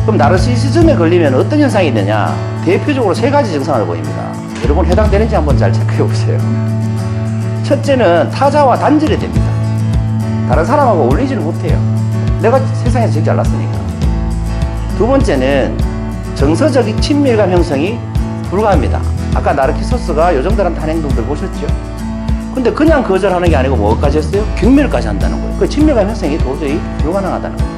그럼 나르시시즘에 걸리면 어떤 현상이 있느냐? 대표적으로 세 가지 증상을 보입니다. 여러분 해당되는지 한번 잘 체크해 보세요. 첫째는 타자와 단절이 됩니다. 다른 사람하고 어울리지를 못해요. 내가 세상에서 제일 잘났으니까. 두 번째는 정서적인 친밀감 형성이 불가합니다. 아까 나르키소스가 요정들한테 한 행동들 보셨죠? 근데 그냥 거절하는 게 아니고 뭐까지 했어요? 경멸까지 한다는 거예요. 그 친밀감 형성이 도저히 불가능하다는 겁니다.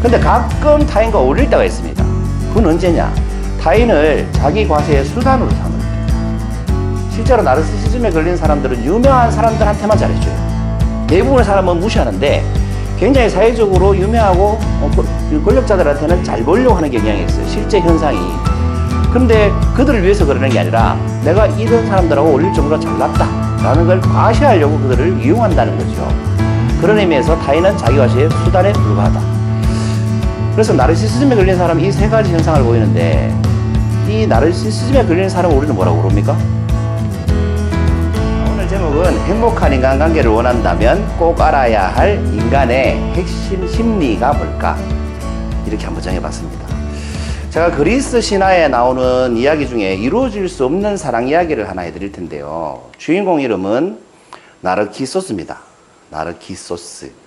근데 가끔 타인과 어울릴 때가 있습니다. 그건 언제냐? 타인을 자기 과세의 수단으로 삼습니다. 실제로 나르시시즘에 걸린 사람들은 유명한 사람들한테만 잘해줘요. 대부분의 사람은 무시하는데 굉장히 사회적으로 유명하고 권력자들한테는 잘 보이려고 하는 경향이 있어요. 실제 현상이. 그런데 그들을 위해서 그러는 게 아니라 내가 이런 사람들하고 어울릴 정도로 잘났다라는 걸 과시하려고 그들을 이용한다는 거죠. 그런 의미에서 타인은 자기 과시의 수단에 불과하다. 그래서 나르시시즘에 걸린 사람은 이 세 가지 현상을 보이는데 이 나르시시즘에 걸린 사람을 우리는 뭐라고 부릅니까? 오늘 제목은 행복한 인간관계를 원한다면 꼭 알아야 할 인간의 핵심 심리가 뭘까? 이렇게 한번 정해봤습니다. 제가 그리스 신화에 나오는 이야기 중에 이루어질 수 없는 사랑 이야기를 하나 해드릴 텐데요. 주인공 이름은 나르키소스입니다. 나르키소스.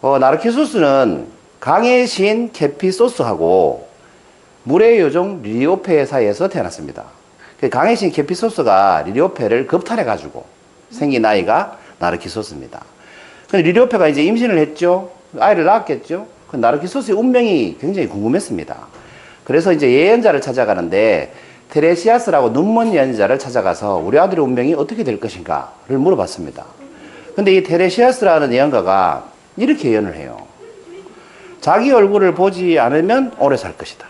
나르키소스는 강의 시인 케피소스하고 물의 요정 리리오페 사이에서 태어났습니다. 강의 시인 케피소스가 리리오페를 겁탈해가지고 생긴 아이가 나르키소스입니다. 근데 리리오페가 이제 임신을 했죠. 아이를 낳았겠죠. 그 나르키소스의 운명이 굉장히 궁금했습니다. 그래서 이제 예언자를 찾아가는데 테레시아스라고 눈먼 예언자를 찾아가서 우리 아들의 운명이 어떻게 될 것인가를 물어봤습니다. 근데 이 테레시아스라는 예언가가 이렇게 예언을 해요. 자기 얼굴을 보지 않으면 오래 살 것이다.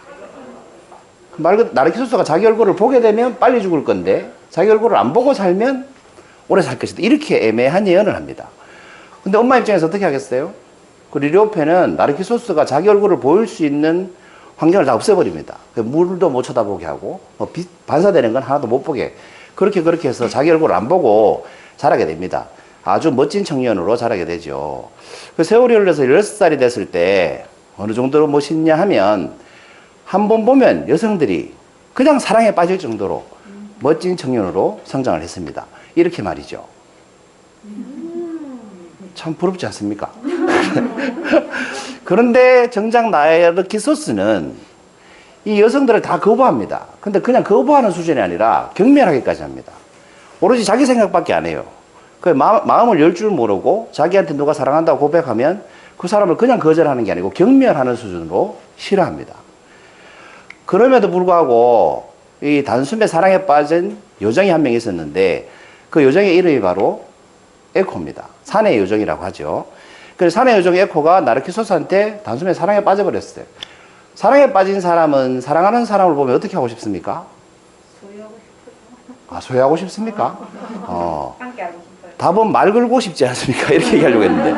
나르키소스가 자기 얼굴을 보게 되면 빨리 죽을 건데 자기 얼굴을 안 보고 살면 오래 살 것이다. 이렇게 애매한 예언을 합니다. 근데 엄마 입장에서 어떻게 하겠어요? 그 리리오페는 나르키소스가 자기 얼굴을 보일 수 있는 환경을 다 없애버립니다. 물도 못 쳐다보게 하고 빛 반사되는 건 하나도 못 보게 그렇게 해서 자기 얼굴을 안 보고 자라게 됩니다. 아주 멋진 청년으로 자라게 되죠. 그 세월이 흘러서 16살이 됐을 때 어느 정도로 멋있냐 하면 한 번 보면 여성들이 그냥 사랑에 빠질 정도로 멋진 청년으로 성장을 했습니다. 이렇게 말이죠. 참 부럽지 않습니까? 그런데 정작 나르키소스는 이 여성들을 다 거부합니다. 근데 그냥 거부하는 수준이 아니라 경멸하기까지 합니다. 오로지 자기 생각밖에 안 해요. 그 마음을 열 줄 모르고 자기한테 누가 사랑한다고 고백하면 그 사람을 그냥 거절하는 게 아니고 경멸하는 수준으로 싫어합니다. 그럼에도 불구하고 이 단숨에 사랑에 빠진 요정이 한 명 있었는데 그 요정의 이름이 바로 에코입니다. 사내의 요정이라고 하죠. 그래서 사내의 요정 에코가 나르키소스한테 단숨에 사랑에 빠져버렸어요. 사랑에 빠진 사람은 사랑하는 사람을 보면 어떻게 하고 싶습니까? 소유하고 싶어요. 아, 소유하고 싶습니까? 함께 하고 싶어요. 답은 말 걸고 싶지 않습니까? 이렇게 얘기하려고 했는데.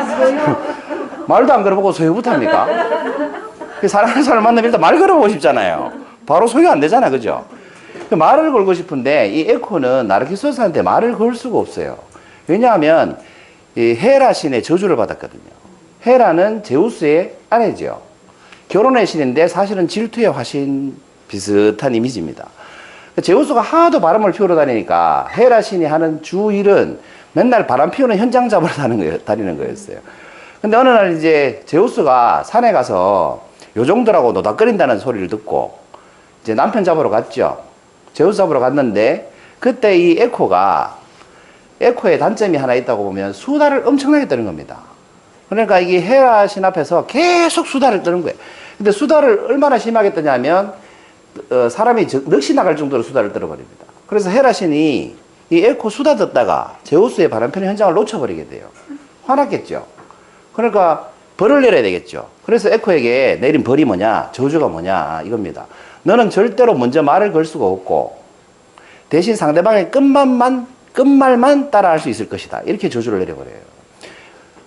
말도 안 걸어보고 소유부터 합니까? 사랑하는 사람을 만나면 일단 말 걸어보고 싶잖아요. 바로 소유 안 되잖아, 그죠? 말을 걸고 싶은데 이 에코는 나르키소스한테 말을 걸 수가 없어요. 왜냐하면 이 헤라 신의 저주를 받았거든요. 헤라는 제우스의 아내죠. 결혼의 신인데 사실은 질투의 화신 비슷한 이미지입니다. 제우스가 하도 바람을 피우러 다니니까 헤라 신이 하는 주 일은 맨날 바람 피우는 현장 잡으러 다니는 거였어요. 근데 어느 날 이제 제우스가 산에 가서 요정들하고 노닥거린다는 소리를 듣고 이제 남편 잡으러 갔죠. 제우스 잡으러 갔는데 그때 이 에코의 단점이 하나 있다고 보면 수다를 엄청나게 떠는 겁니다. 그러니까 이게 헤라 신 앞에서 계속 수다를 떠는 거예요. 근데 수다를 얼마나 심하게 떠냐면 사람이 넋이 나갈 정도로 수다를 떨어버립니다. 그래서 헤라 신이 이 에코 수다 듣다가 제우스의 바람피는 현장을 놓쳐버리게 돼요. 화났겠죠. 그러니까 벌을 내려야 되겠죠. 그래서 에코에게 내린 벌이 뭐냐, 저주가 뭐냐 이겁니다. 너는 절대로 먼저 말을 걸 수가 없고 대신 상대방의 끝말만 따라할 수 있을 것이다. 이렇게 저주를 내려버려요.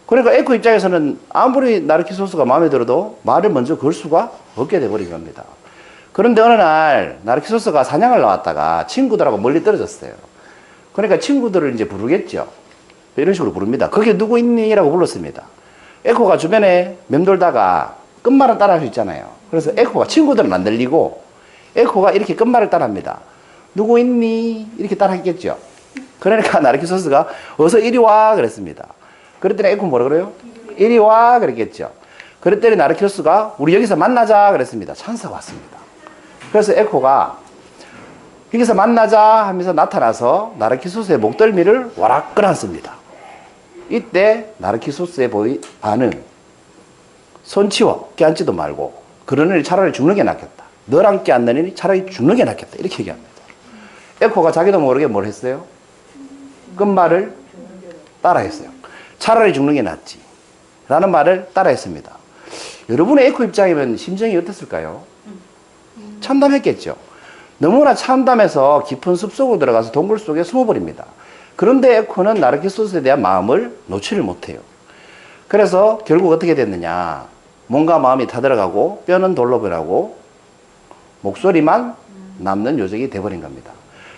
그러니까 에코 입장에서는 아무리 나르키소스가 마음에 들어도 말을 먼저 걸 수가 없게 돼버린 겁니다. 그런데 어느 날 나르키소스가 사냥을 나왔다가 친구들하고 멀리 떨어졌어요. 그러니까 친구들을 이제 부르겠죠. 이런 식으로 부릅니다. 거기 누구 있니? 라고 불렀습니다. 에코가 주변에 맴돌다가 끝말은 따라할 수 있잖아요. 그래서 에코가, 친구들은 안 들리고 에코가 이렇게 끝말을 따라합니다. 누구 있니? 이렇게 따라했겠죠. 그러니까 나르키소스가 어서 이리 와 그랬습니다. 그랬더니 에코 뭐라 그래요? 이리 와 그랬겠죠. 그랬더니 나르키소스가 우리 여기서 만나자 그랬습니다. 천사가 왔습니다. 그래서 에코가 여기서 만나자 하면서 나타나서 나르키소스의 목덜미를 와락 끌어안습니다. 이때 나르키소스의 반응, 손 치워 껴안지도 말고 그러느니 차라리 죽는 게 낫겠다. 너랑 껴안느니 차라리 죽는 게 낫겠다. 이렇게 얘기합니다. 에코가 자기도 모르게 뭘 했어요? 끝말을 따라했어요. 차라리 죽는 게 낫지 라는 말을 따라했습니다. 여러분의 에코 입장이면 심정이 어땠을까요? 참담했겠죠. 너무나 참담해서 깊은 숲속으로 들어가서 동굴 속에 숨어버립니다. 그런데 에코는 나르키소스에 대한 마음을 놓지를 못해요. 그래서 결국 어떻게 됐느냐. 몸과 마음이 타들어가고 뼈는 돌로 변하고 목소리만 남는 요정이 돼버린 겁니다.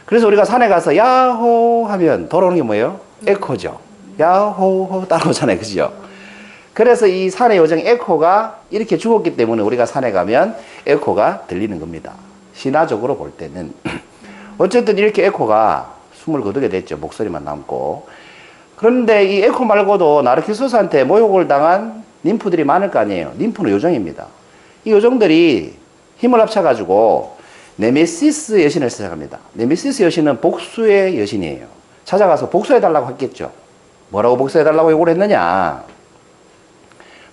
그래서 우리가 산에 가서 야호 하면 돌아오는 게 뭐예요? 에코죠. 야호호 따라오잖아요. 그죠? 그래서 이 산의 요정 에코가 이렇게 죽었기 때문에 우리가 산에 가면 에코가 들리는 겁니다. 신화적으로 볼 때는. 어쨌든 이렇게 에코가 숨을 거두게 됐죠. 목소리만 남고. 그런데 이 에코 말고도 나르키소스한테 모욕을 당한 님프들이 많을 거 아니에요. 님프는 요정입니다. 이 요정들이 힘을 합쳐가지고 네메시스 여신을 시작합니다. 네메시스 여신은 복수의 여신이에요. 찾아가서 복수해달라고 했겠죠. 뭐라고 복수해달라고 요구를 했느냐.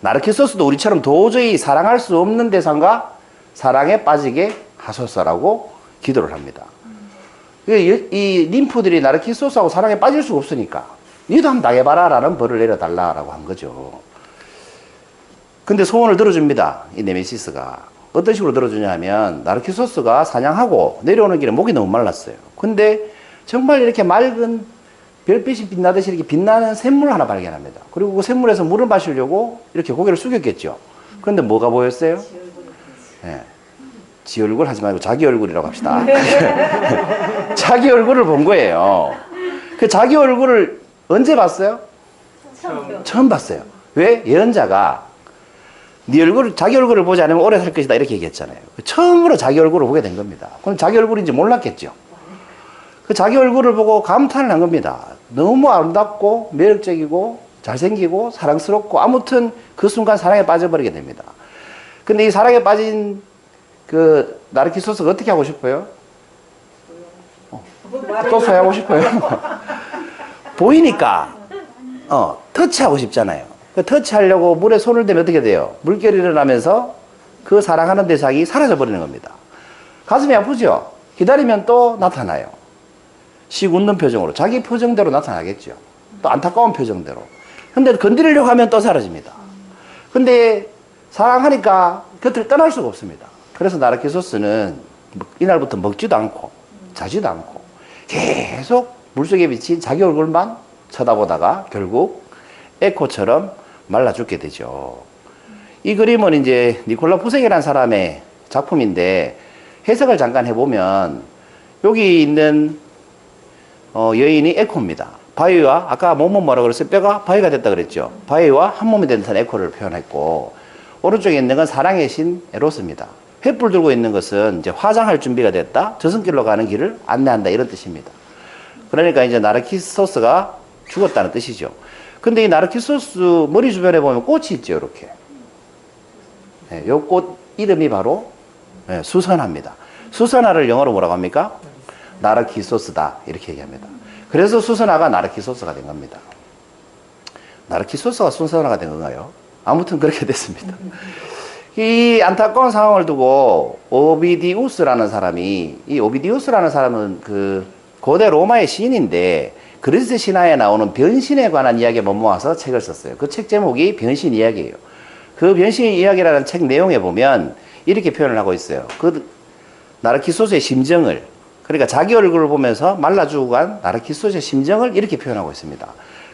나르키소스도 우리처럼 도저히 사랑할 수 없는 대상과 사랑에 빠지게 하소서라고 기도를 합니다. 이 님프들이 나르키소스하고 사랑에 빠질 수가 없으니까 니도 한번 당해봐라 라는 벌을 내려달라고 한 거죠. 근데 소원을 들어줍니다. 이 네메시스가. 어떤 식으로 들어주냐 하면 나르키소스가 사냥하고 내려오는 길에 목이 너무 말랐어요. 근데 정말 이렇게 맑은 별빛이 빛나듯이 이렇게 빛나는 샘물 하나 발견합니다. 그리고 그 샘물에서 물을 마시려고 이렇게 고개를 숙였겠죠. 그런데 뭐가 보였어요? 네. 지 얼굴 하지 말고 자기 얼굴이라고 합시다. 자기 얼굴을 본 거예요. 그 자기 얼굴을 언제 봤어요? 처음 봤어요. 왜? 예언자가 네 얼굴, 자기 얼굴을 보지 않으면 오래 살 것이다 이렇게 얘기했잖아요. 처음으로 자기 얼굴을 보게 된 겁니다. 그럼 자기 얼굴인지 몰랐겠죠. 그 자기 얼굴을 보고 감탄을 한 겁니다. 너무 아름답고 매력적이고 잘생기고 사랑스럽고 아무튼 그 순간 사랑에 빠져버리게 됩니다. 근데 이 사랑에 빠진 그 나르키소스가 어떻게 하고 싶어요? 또 소유하고 싶어요. 보이니까 터치하고 싶잖아요. 그 터치하려고 물에 손을 대면 어떻게 돼요? 물결이 일어나면서 그 사랑하는 대상이 사라져 버리는 겁니다. 가슴이 아프죠? 기다리면 또 나타나요. 씩 웃는 표정으로 자기 표정대로 나타나겠죠. 또 안타까운 표정대로. 근데 건드리려고 하면 또 사라집니다. 근데 사랑하니까 곁을 떠날 수가 없습니다. 그래서 나르키소스는 이날부터 먹지도 않고 자지도 않고 계속 물속에 비친 자기 얼굴만 쳐다보다가 결국 에코처럼 말라 죽게 되죠. 이 그림은 이제 니콜라 푸색이라는 사람의 작품인데 해석을 잠깐 해보면 여기 있는 여인이 에코입니다. 바위와 아까 몸은 뭐라고 그랬어요? 뼈가 바위가 됐다 그랬죠. 바위와 한 몸이 된 듯한 에코를 표현했고 오른쪽에 있는 건 사랑의 신 에로스입니다. 횃불 들고 있는 것은 이제 화장할 준비가 됐다. 저승길로 가는 길을 안내한다 이런 뜻입니다. 그러니까 이제 나르키소스가 죽었다는 뜻이죠. 근데 이 나르키소스 머리 주변에 보면 꽃이 있죠, 이렇게. 네, 요 꽃 이름이 바로 수선화입니다. 수선화를 영어로 뭐라고 합니까? 나르키소스다 이렇게 얘기합니다. 그래서 수선화가 나르키소스가 된 겁니다. 나르키소스가 수선화가 된 건가요? 아무튼 그렇게 됐습니다. 이 안타까운 상황을 두고 오비디우스라는 사람이, 이 오비디우스라는 사람은 그 고대 로마의 시인인데 그리스 신화에 나오는 변신에 관한 이야기에 모아서 책을 썼어요. 그 책 제목이 변신 이야기예요. 그 변신 이야기라는 책 내용에 보면 이렇게 표현을 하고 있어요. 그 나르키소스의 심정을, 그러니까 자기 얼굴을 보면서 말라 죽어간 나르키소스의 심정을 이렇게 표현하고 있습니다.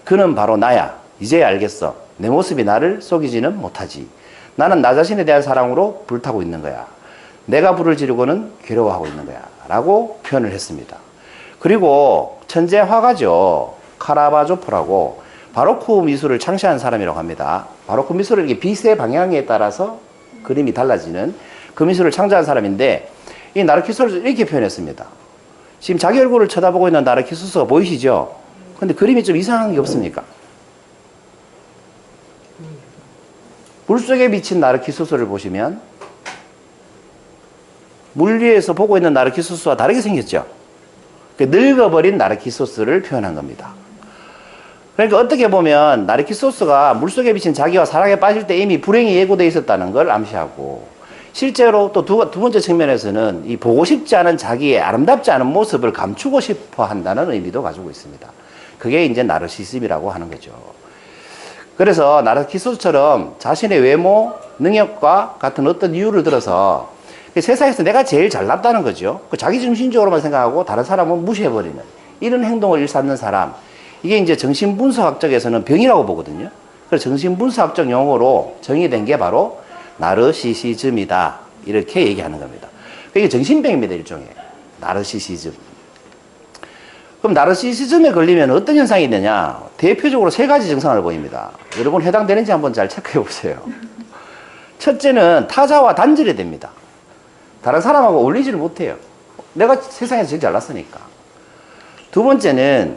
그는 바로 나야. 이제야 알겠어. 내 모습이 나를 속이지는 못하지. 나는 나 자신에 대한 사랑으로 불타고 있는 거야. 내가 불을 지르고는 괴로워하고 있는 거야. 라고 표현을 했습니다. 그리고 천재 화가죠. 카라바조프라고 바로크 미술을 창시한 사람이라고 합니다. 바로크 미술을 이렇게 빛의 방향에 따라서 그림이 달라지는 그 미술을 창조한 사람인데 이 나르키소스를 이렇게 표현했습니다. 지금 자기 얼굴을 쳐다보고 있는 나르키소스가 보이시죠? 근데 그림이 좀 이상한 게 없습니까? 물속에 비친 나르키소스를 보시면 물 위에서 보고 있는 나르키소스와 다르게 생겼죠? 늙어버린 나르키소스를 표현한 겁니다. 그러니까 어떻게 보면 나르키소스가 물속에 비친 자기와 사랑에 빠질 때 이미 불행이 예고되어 있었다는 걸 암시하고, 실제로 또 두 번째 측면에서는 이 보고 싶지 않은 자기의 아름답지 않은 모습을 감추고 싶어 한다는 의미도 가지고 있습니다. 그게 이제 나르시즘이라고 하는 거죠. 그래서 나르키소스처럼 자신의 외모, 능력과 같은 어떤 이유를 들어서 세상에서 내가 제일 잘났다는 거죠. 자기 중심적으로만 생각하고 다른 사람은 무시해버리는 이런 행동을 일삼는 사람, 이게 이제 정신분석학적에서는 병이라고 보거든요. 그래서 정신분석학적 용어로 정의된 게 바로 나르시시즘이다, 이렇게 얘기하는 겁니다. 이게 정신병입니다, 일종의. 나르시시즘. 그럼 나르시시즘에 걸리면 어떤 현상이 있느냐? 대표적으로 세 가지 증상을 보입니다. 여러분 해당되는지 한번 잘 체크해 보세요. 첫째는 타자와 단절이 됩니다. 다른 사람하고 어울리지를 못해요. 내가 세상에서 제일 잘났으니까. 두 번째는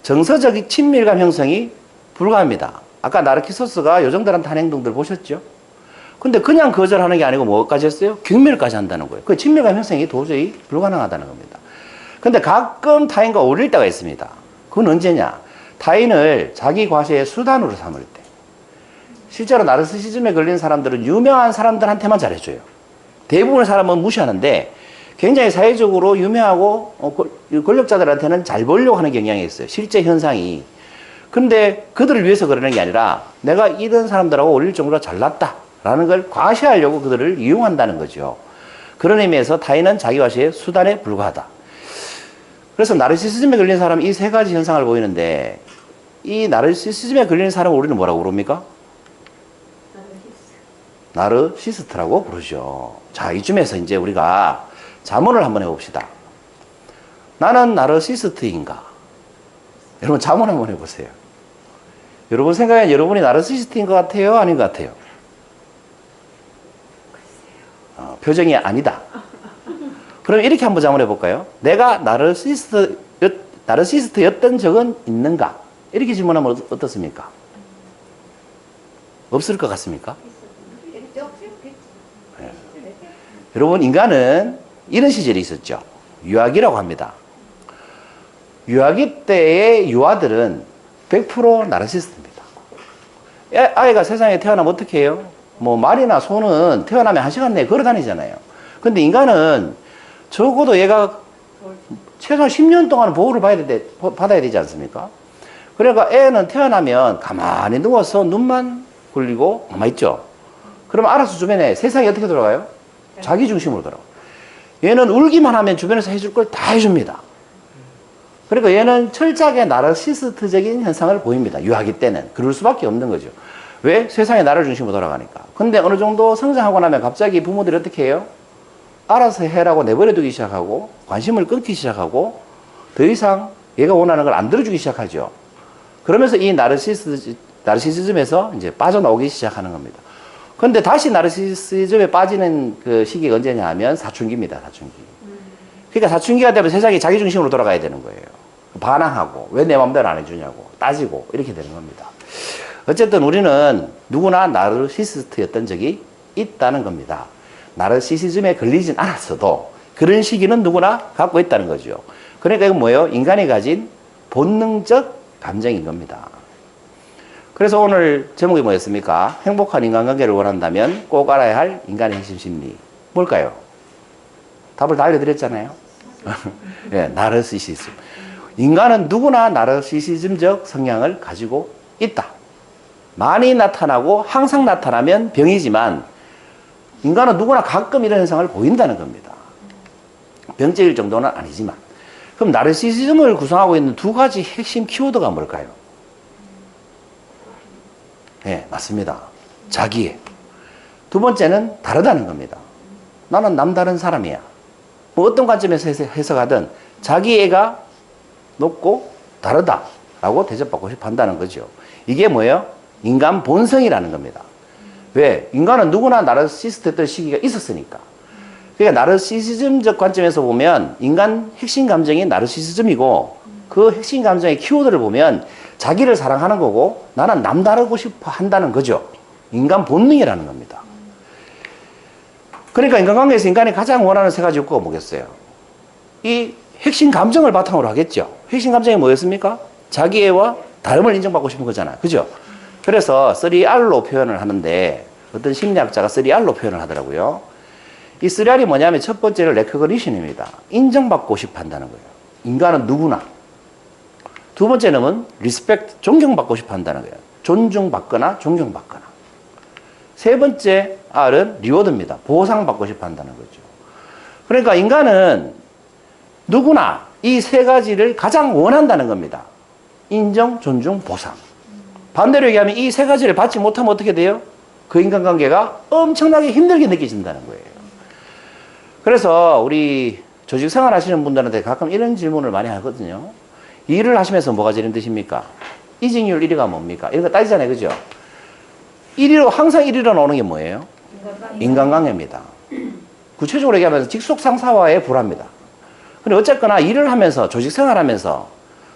정서적 친밀감 형성이 불가합니다. 아까 나르키소스가 요정들한테 한 행동들 보셨죠? 근데 그냥 거절하는 게 아니고 뭐까지 했어요? 경멸까지 한다는 거예요. 그 친밀감 형성이 도저히 불가능하다는 겁니다. 근데 가끔 타인과 어울릴 때가 있습니다. 그건 언제냐? 타인을 자기 과시의 수단으로 삼을 때. 실제로 나르시시즘에 걸린 사람들은 유명한 사람들한테만 잘해줘요. 대부분의 사람은 무시하는데 굉장히 사회적으로 유명하고 권력자들한테는 잘 보려고 하는 경향이 있어요. 실제 현상이. 근데 그들을 위해서 그러는 게 아니라 내가 이런 사람들하고 어울릴 정도로 잘났다라는 걸 과시하려고 그들을 이용한다는 거죠. 그런 의미에서 타인은 자기 과시의 수단에 불과하다. 그래서 나르시시즘에 걸린 사람은 이 세 가지 현상을 보이는데, 이 나르시시즘에 걸리는 사람을 우리는 뭐라고 부릅니까? 나르시스트라고 부르죠. 자, 이쯤에서 이제 우리가 자문을 한번 해봅시다. 나는 나르시스트인가? 여러분 자문 한번 해보세요. 여러분 생각엔 여러분이 나르시스트인 것 같아요? 아닌 것 같아요? 표정이 아니다. 그럼 이렇게 한번 자문해 볼까요? 내가 나르시스트였던 적은 있는가? 이렇게 질문하면 어떻습니까? 없을 것 같습니까? 네. 여러분, 인간은 이런 시절이 있었죠. 유아기라고 합니다. 유아기 때의 유아들은 100% 나르시스트입니다. 아이가 세상에 태어나면 어떻게 해요? 뭐 말이나 소는 태어나면 1시간 내에 걸어 다니잖아요. 근데 인간은 적어도 얘가 최소한 10년 동안 보호를 받아야 되지 않습니까? 그러니까 애는 태어나면 가만히 누워서 눈만 굴리고 가만히 있죠. 그러면 알아서 주변에 세상이 어떻게 돌아가요? 자기 중심으로 돌아가요. 얘는 울기만 하면 주변에서 해줄 걸 다 해줍니다. 그러니까 얘는 철저하게 나르시스트적인 현상을 보입니다. 유아기 때는. 그럴 수밖에 없는 거죠. 왜? 세상이 나를 중심으로 돌아가니까. 근데 어느 정도 성장하고 나면 갑자기 부모들이 어떻게 해요? 알아서 해라고 내버려두기 시작하고 관심을 끊기 시작하고 더 이상 얘가 원하는 걸 안 들어주기 시작하죠. 그러면서 이 나르시시즘에서 이제 빠져나오기 시작하는 겁니다. 근데 다시 나르시시즘에 빠지는 그 시기가 언제냐 하면 사춘기입니다. 사춘기. 그러니까 사춘기가 되면 세상이 자기 중심으로 돌아가야 되는 거예요. 반항하고 왜 내 마음대로 안 해주냐고 따지고 이렇게 되는 겁니다. 어쨌든 우리는 누구나 나르시스트였던 적이 있다는 겁니다. 나르시시즘에 걸리진 않았어도 그런 시기는 누구나 갖고 있다는 거죠. 그러니까 이건 뭐예요? 인간이 가진 본능적 감정인 겁니다. 그래서 오늘 제목이 뭐였습니까? 행복한 인간관계를 원한다면 꼭 알아야 할 인간의 핵심 심리. 뭘까요? 답을 다 알려드렸잖아요. 네, 나르시시즘. 인간은 누구나 나르시시즘적 성향을 가지고 있다. 많이 나타나고 항상 나타나면 병이지만 인간은 누구나 가끔 이런 현상을 보인다는 겁니다. 병적일 정도는 아니지만. 그럼 나르시시즘을 구성하고 있는 두 가지 핵심 키워드가 뭘까요? 네, 맞습니다. 자기애. 두 번째는 다르다는 겁니다. 나는 남다른 사람이야. 뭐 어떤 관점에서 해석하든 자기애가 높고 다르다라고 대접받고 싶어 한다는 거죠. 이게 뭐예요? 인간 본성이라는 겁니다. 왜? 인간은 누구나 나르시스트였던 시기가 있었으니까. 그러니까 나르시시즘적 관점에서 보면 인간 핵심 감정이 나르시시즘이고 그 핵심 감정의 키워드를 보면 자기를 사랑하는 거고 나는 남다르고 싶어 한다는 거죠. 인간 본능이라는 겁니다. 그러니까 인간관계에서 인간이 가장 원하는 세 가지 욕구가 뭐겠어요? 이 핵심 감정을 바탕으로 하겠죠. 핵심 감정이 뭐였습니까? 자기애와 다름을 인정받고 싶은 거잖아요. 그죠? 그래서 3R로 표현을 하는데 어떤 심리학자가 3R로 표현을 하더라고요. 이 3R이 뭐냐면 첫 번째는 recognition입니다. 인정받고 싶어 한다는 거예요. 인간은 누구나. 두 번째는 respect, 존경받고 싶어 한다는 거예요. 존중받거나 존경받거나. 세 번째 R은 reward입니다. 보상받고 싶어 한다는 거죠. 그러니까 인간은 누구나 이 세 가지를 가장 원한다는 겁니다. 인정, 존중, 보상. 반대로 얘기하면 이 세 가지를 받지 못하면 어떻게 돼요? 그 인간관계가 엄청나게 힘들게 느껴진다는 거예요. 그래서 우리 조직생활 하시는 분들한테 가끔 이런 질문을 많이 하거든요. 일을 하시면서 뭐가 제일 힘드십니까? 이직률 1위가 뭡니까? 이런 거 따지잖아요. 그죠? 1위로, 항상 1위로 나오는 게 뭐예요? 인간관계입니다. 구체적으로 얘기하면 직속 상사와의 불화입니다. 근데 어쨌거나 일을 하면서, 조직생활 하면서,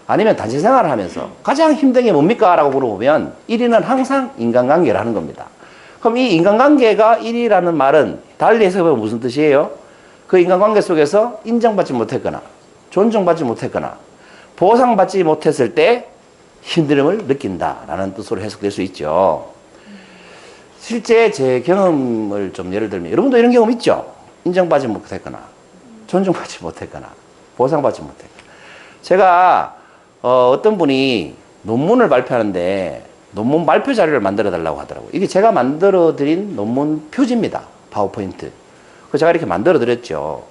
아니면 단체생활을 하면서 가장 힘든 게 뭡니까? 라고 물어보면 1위는 항상 인간관계라는 겁니다. 그럼 이 인간관계가 1위라는 말은 달리 해석해보면 무슨 뜻이에요? 그 인간관계 속에서 인정받지 못했거나 존중받지 못했거나 보상받지 못했을 때 힘듦을 느낀다라는 뜻으로 해석될 수 있죠. 실제 제 경험을 좀 예를 들면 여러분도 이런 경험 있죠? 인정받지 못했거나 존중받지 못했거나 보상받지 못했거나. 제가 어떤 분이 논문을 발표하는데 논문 발표 자료를 만들어 달라고 하더라고요. 이게 제가 만들어 드린 논문 표지입니다. 파워포인트. 그래서 제가 이렇게 만들어 드렸죠.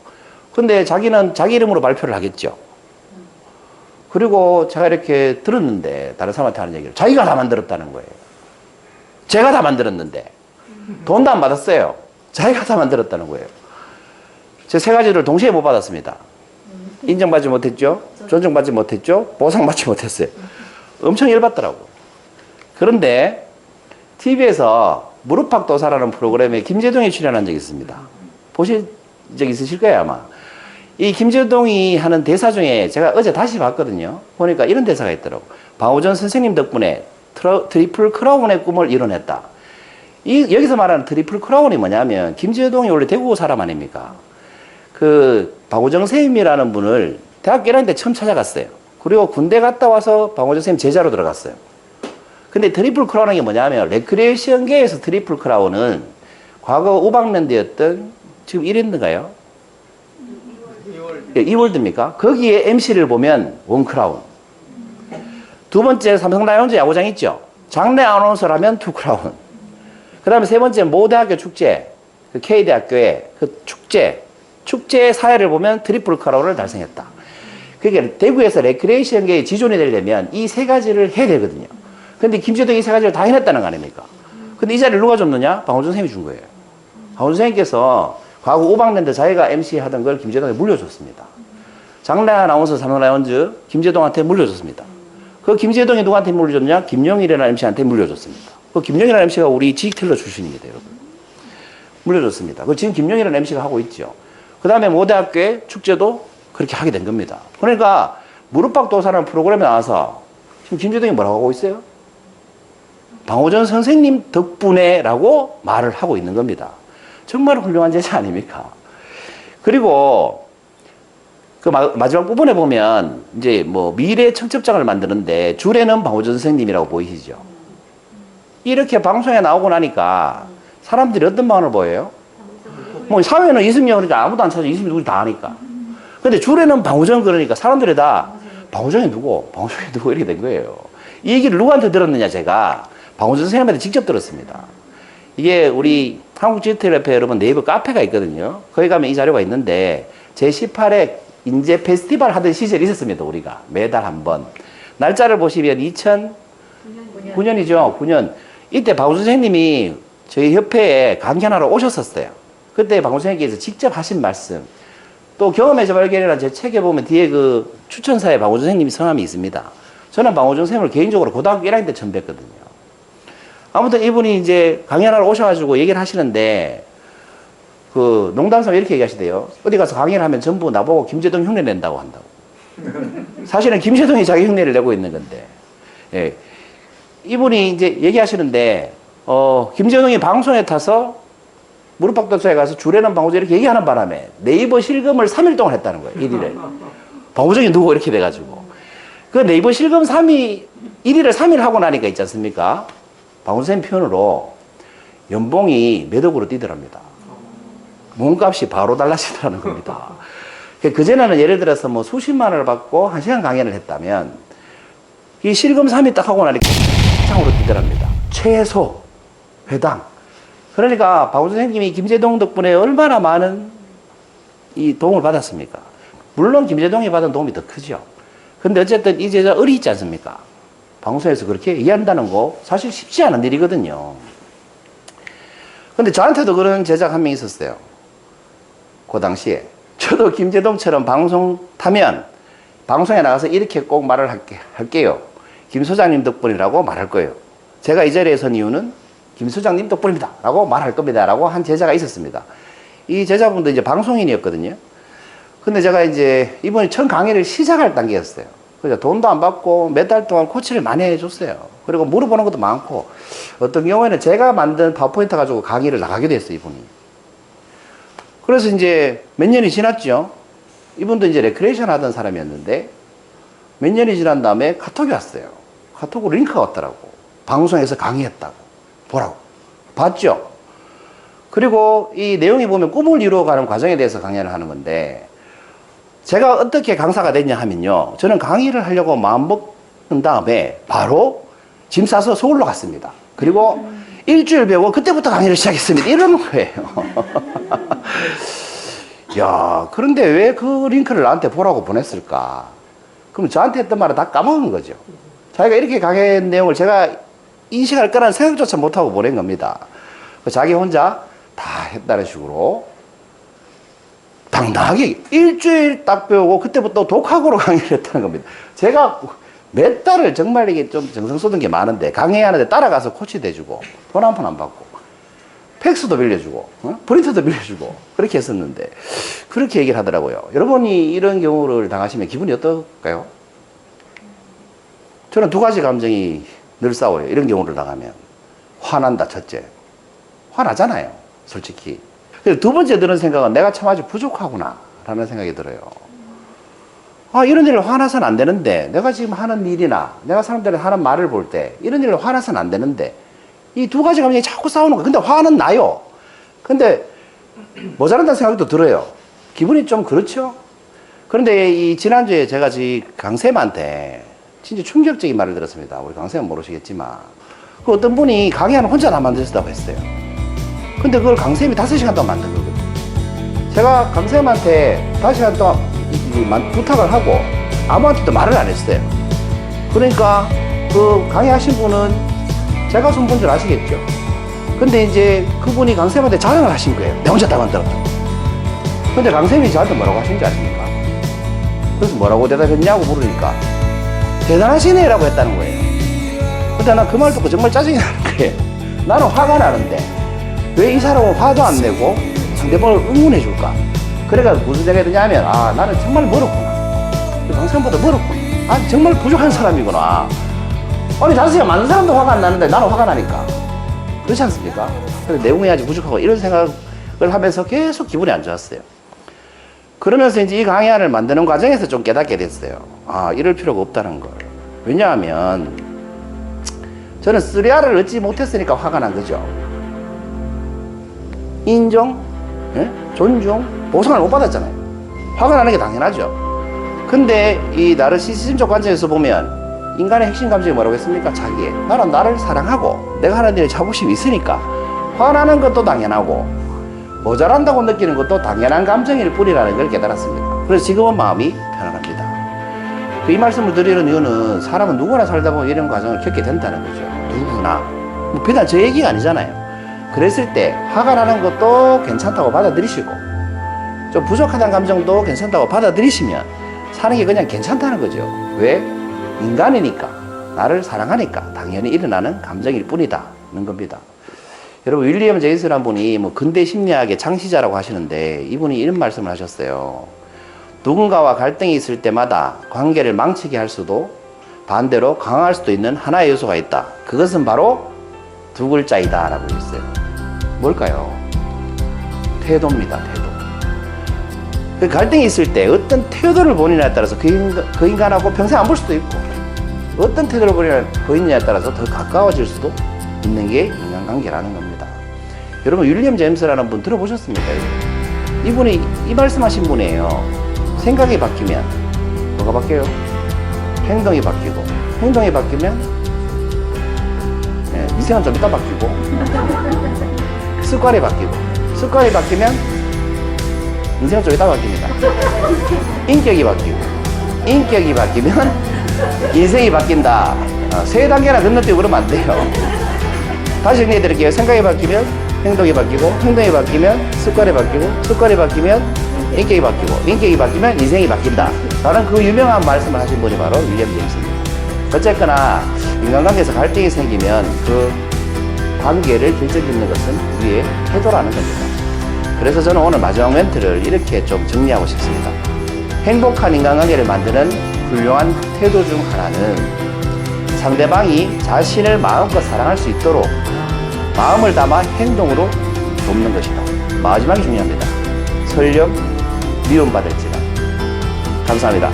근데 자기는 자기 이름으로 발표를 하겠죠. 그리고 제가 이렇게 들었는데 다른 사람한테 하는 얘기를 자기가 다 만들었다는 거예요. 제가 다 만들었는데 돈도 안 받았어요. 자기가 다 만들었다는 거예요. 제 세 가지를 동시에 못 받았습니다. 인정받지 못했죠. 존중받지 못했죠. 보상받지 못했어요. 엄청 열받더라고. 그런데 TV에서 무릎팍도사라는 프로그램에 김재동이 출연한 적이 있습니다. 보신 적 있으실 거예요 아마. 이 김재동이 하는 대사 중에 제가 어제 다시 봤거든요. 보니까 이런 대사가 있더라고. 방호전 선생님 덕분에 트리플 크라운의 꿈을 이뤄냈다. 여기서 말하는 트리플 크라운이 뭐냐면 김재동이 원래 대구 사람 아닙니까? 그 방호정 선생님이라는 분을 대학교 1학년 때 처음 찾아갔어요. 그리고 군대 갔다 와서 방호정 선생님 제자로 들어갔어요. 근데 트리플 크라운이 뭐냐면 레크리에이션계에서 트리플 크라운은 과거 우방랜드였던 지금 1인인가요? 이월드입니까? 거기에 MC를 보면 원 크라운. 두 번째 삼성 라이온즈 야구장 있죠? 장내 아나운서라면 투 크라운. 그 다음에 세 번째 모 대학교 축제, 그 K대학교의 그 축제 사회를 보면 트리플 크라운을 달성했다. 그러니까 대구에서 레크리에이션계의 지존이 되려면 이 세 가지를 해야 되거든요. 근데 김재동이 이 세 가지를 다 해냈다는 거 아닙니까? 근데 이 자리를 누가 줬느냐? 방호준 선생님이 준 거예요. 방호준 선생님께서 과거 오방랜드 자기가 MC 하던 걸 김재동에 물려줬습니다. 장래 아나운서 삼성 라이온즈 김재동한테 물려줬습니다. 그 김재동이 누구한테 물려줬냐? 김용일이라는 MC한테 물려줬습니다. 그 김용일이라는 MC가 우리 지식텔러 출신입니다, 여러분. 물려줬습니다. 그 지금 김용일이라는 MC가 하고 있죠. 그 다음에 모대학교의 축제도 그렇게 하게 된 겁니다. 그러니까 무릎팍도사라는 프로그램에 나와서 지금 김재동이 뭐라고 하고 있어요? 방호전 선생님 덕분에 라고 말을 하고 있는 겁니다. 정말 훌륭한 제자 아닙니까? 그리고 그 마지막 부분에 보면 이제 뭐 미래 청첩장을 만드는데 주례는 방호전 선생님이라고 보이시죠? 이렇게 방송에 나오고 나니까 사람들이 어떤 마음을 보여요? 뭐 사회는 이승열 그러니까 아무도 안 찾아. 이승열 누구지 다 아니까. 근데 주례는 방호전 그러니까 사람들이 다 방호전이 누구? 방호전이 누구? 이렇게 된 거예요. 이 얘기를 누구한테 들었느냐 제가 방호전 선생님한테 직접 들었습니다. 이게 우리 한국지휘협회 여러분 네이버 카페가 있거든요. 거기 가면 이 자료가 있는데 제18회 인재 페스티벌 하던 시절이 있었습니다. 우리가 매달 한 번. 날짜를 보시면 2009년이죠. 9년. 이때 방호 선생님이 저희 협회에 강연하러 오셨었어요. 그때 방호 선생님께서 직접 하신 말씀. 또 경험의 발견이라는 제 책에 보면 뒤에 그 추천사에 방호준 선생님이 성함이 있습니다. 저는 방호준 선생님을 개인적으로 고등학교 1학년 때 처음 뵀거든요. 아무튼 이분이 이제 강연하러 오셔가지고 얘기를 하시는데, 그 농담삼아 이렇게 얘기하시대요. 어디 가서 강연을 하면 전부 나보고 김제동 흉내 낸다고 한다고. 사실은 김제동이 자기 흉내를 내고 있는 건데, 예. 이분이 이제 얘기하시는데, 김제동이 방송에 타서 무릎팍도사에 가서 주례는 방우정 이렇게 얘기하는 바람에 네이버 실검을 3일 동안 했다는 거예요. 1일을. 방우정이 누구 이렇게 돼가지고. 그 네이버 실검 1일을 3일 하고 나니까 있지 않습니까? 방우정 표현으로 연봉이 몇 억으로 뛰더랍니다. 몸값이 바로 달라지더라는 겁니다. 그전에는 예를 들어서 뭐 수십만 원을 받고 1시간 강연을 했다면 이 실검 3일 딱 하고 나니까 창으로 뛰더랍니다. 최소 회당. 그러니까 박 선생님이 김제동 덕분에 얼마나 많은 이 도움을 받았습니까? 물론 김제동이 받은 도움이 더 크죠. 근데 어쨌든 이 제자 을이 있지 않습니까? 방송에서 그렇게 얘기한다는 거 사실 쉽지 않은 일이거든요. 근데 저한테도 그런 제자가 한 명 있었어요. 그 당시에. 저도 김제동처럼 방송 타면 방송에 나가서 이렇게 꼭 말을 할게요. 김 소장님 덕분이라고 말할 거예요. 제가 이 자리에 선 이유는 김 소장님 덕분입니다. 라고 말할 겁니다. 라고 한 제자가 있었습니다. 이 제자분도 이제 방송인이었거든요. 근데 제가 이제 이번에 처음 강의를 시작할 단계였어요. 그래서 돈도 안 받고 몇 달 동안 코치를 많이 해줬어요. 그리고 물어보는 것도 많고, 어떤 경우에는 제가 만든 파워포인트 가지고 강의를 나가기도 했어요, 이분이. 그래서 이제 몇 년이 지났죠. 이분도 이제 레크레이션 하던 사람이었는데, 몇 년이 지난 다음에 카톡이 왔어요. 카톡으로 링크가 왔더라고. 방송에서 강의했다고. 보라고. 봤죠? 그리고 이 내용이 보면 꿈을 이루어가는 과정에 대해서 강연을 하는 건데, 제가 어떻게 강사가 됐냐 하면요. 저는 강의를 하려고 마음먹은 다음에 바로 짐 싸서 서울로 갔습니다. 그리고 일주일 배우고 그때부터 강의를 시작했습니다. 이러는 거예요. 야, 그런데 왜 그 링크를 나한테 보라고 보냈을까? 그럼 저한테 했던 말을 다 까먹은 거죠. 자기가 이렇게 강의 내용을 제가 인식할 거라는 생각조차 못하고 보낸 겁니다. 자기 혼자 다 했다는 식으로 당당하게 일주일 딱 배우고 그때부터 독학으로 강의를 했다는 겁니다. 제가 몇 달을 정말 이게 좀 정성 쏟은 게 많은데 강의하는데 따라가서 코치 돼주고 돈 한 푼 안 받고 팩스도 빌려주고 프린터도 빌려주고 그렇게 했었는데 그렇게 얘기를 하더라고요. 여러분이 이런 경우를 당하시면 기분이 어떨까요? 저는 두 가지 감정이 늘 싸워요. 이런 경우를 당하면 화난다. 첫째, 화나잖아요, 솔직히. 두 번째 드는 생각은 내가 참 아주 부족하구나 라는 생각이 들어요. 아, 이런 일을 화나서는 안 되는데, 내가 지금 하는 일이나 내가 사람들이 하는 말을 볼 때 이런 일을 화나서는 안 되는데 이 두 가지 감정이 자꾸 싸우는 거예요. 근데 화는 나요. 근데 모자란다는 생각도 들어요. 기분이 좀 그렇죠. 그런데 이 지난주에 제가 강쌤한테 진짜 충격적인 말을 들었습니다. 우리 강쌤은 모르시겠지만 그 어떤 분이 강의 혼자 다 만드셨다고 했어요. 근데 그걸 강쌤이 5시간 동안 만든 거거든요. 제가 강쌤한테 5시간 동안 부탁을 하고 아무한테도 말을 안 했어요. 그러니까 그 강의하신 분은 제가 손본 줄 아시겠죠. 근데 이제 그분이 강쌤한테 자랑을 하신 거예요. 내가 혼자 다 만들었다고. 근데 강쌤이 저한테 뭐라고 하신지 아십니까? 그래서 뭐라고 대답했냐고 물으니까 대단하시네 라고 했다는 거예요. 근데 난 그 말 듣고 정말 짜증이 나는 거예요. 나는 화가 나는데 왜 이 사람은 화도 안 내고 상대방을 응원해 줄까? 그래가 무슨 생각이 드냐면, 아, 나는 정말 멀었구나. 강쌤보다 멀었구나. 아, 정말 부족한 사람이구나. 아니, 자세히가 많은 사람도 화가 안 나는데 나는 화가 나니까. 그렇지 않습니까? 근데 내용이 아주 부족하고 이런 생각을 하면서 계속 기분이 안 좋았어요. 그러면서 이제 이 강의안을 만드는 과정에서 좀 깨닫게 됐어요. 아, 이럴 필요가 없다는 걸. 왜냐하면 저는 3R을 얻지 못했으니까 화가 난 거죠. 인정, 예? 존중, 보상을 못 받았잖아요. 화가 나는 게 당연하죠. 근데 이 나르시시즘적 관점에서 보면 인간의 핵심 감정이 뭐라고 했습니까? 자기애. 나는 나를 사랑하고 내가 하는 일에 자부심이 있으니까 화나는 것도 당연하고 모자란다고 느끼는 것도 당연한 감정일 뿐이라는 걸 깨달았습니다. 그래서 지금은 마음이 편안합니다. 이 말씀을 드리는 이유는 사람은 누구나 살다 보면 이런 과정을 겪게 된다는 거죠. 누구나. 뭐 비단 저 얘기가 아니잖아요. 그랬을 때 화가 나는 것도 괜찮다고 받아들이시고 좀 부족하다는 감정도 괜찮다고 받아들이시면 사는 게 그냥 괜찮다는 거죠. 왜? 인간이니까, 나를 사랑하니까 당연히 일어나는 감정일 뿐이다. 겁니다. 여러분 윌리엄 제임스라는 분이 뭐 근대 심리학의 창시자라고 하시는데 이분이 이런 말씀을 하셨어요. 누군가와 갈등이 있을 때마다 관계를 망치게 할 수도 반대로 강화할 수도 있는 하나의 요소가 있다. 그것은 바로 두 글자이다 라고 했어요. 뭘까요? 태도입니다. 태도. 그 갈등이 있을 때 어떤 태도를 보이냐에 따라서 그 인간하고 평생 안 볼 수도 있고 어떤 태도를 보이느냐에 따라서 더 가까워질 수도 있는 게 인간관계라는 겁니다. 여러분 윌리엄 제임스라는 분 들어보셨습니까? 이분이 이 말씀하신 분이에요. 생각이 바뀌면 뭐가 바뀌어요? 행동이 바뀌고 행동이 바뀌면 인생은 좀 이따 바뀌고 습관이 바뀌고 습관이 바뀌면 인생은 좀 이따 바뀝니다. 인격이 바뀌고 인격이 바뀌면 인생이 바뀐다. 세 단계나 건너뛰고 그러면 안 돼요. 다시 정리해 드릴게요. 생각이 바뀌면 행동이 바뀌고 행동이 바뀌면 습관이 바뀌고 습관이 바뀌면 인격이 바뀌고 인격이 바뀌면 인생이 바뀐다 라는 그 유명한 말씀을 하신 분이 바로 윌리엄 제임스입니다. 어쨌거나 인간관계에서 갈등이 생기면 그 관계를 결정짓는 것은 우리의 태도라는 겁니다. 그래서 저는 오늘 마지막 멘트를 이렇게 좀 정리하고 싶습니다. 행복한 인간관계를 만드는 훌륭한 태도 중 하나는 상대방이 자신을 마음껏 사랑할 수 있도록 마음을 담아 행동으로 돕는 것이다. 마지막이 중요합니다. 설령 미움받을지라. 감사합니다.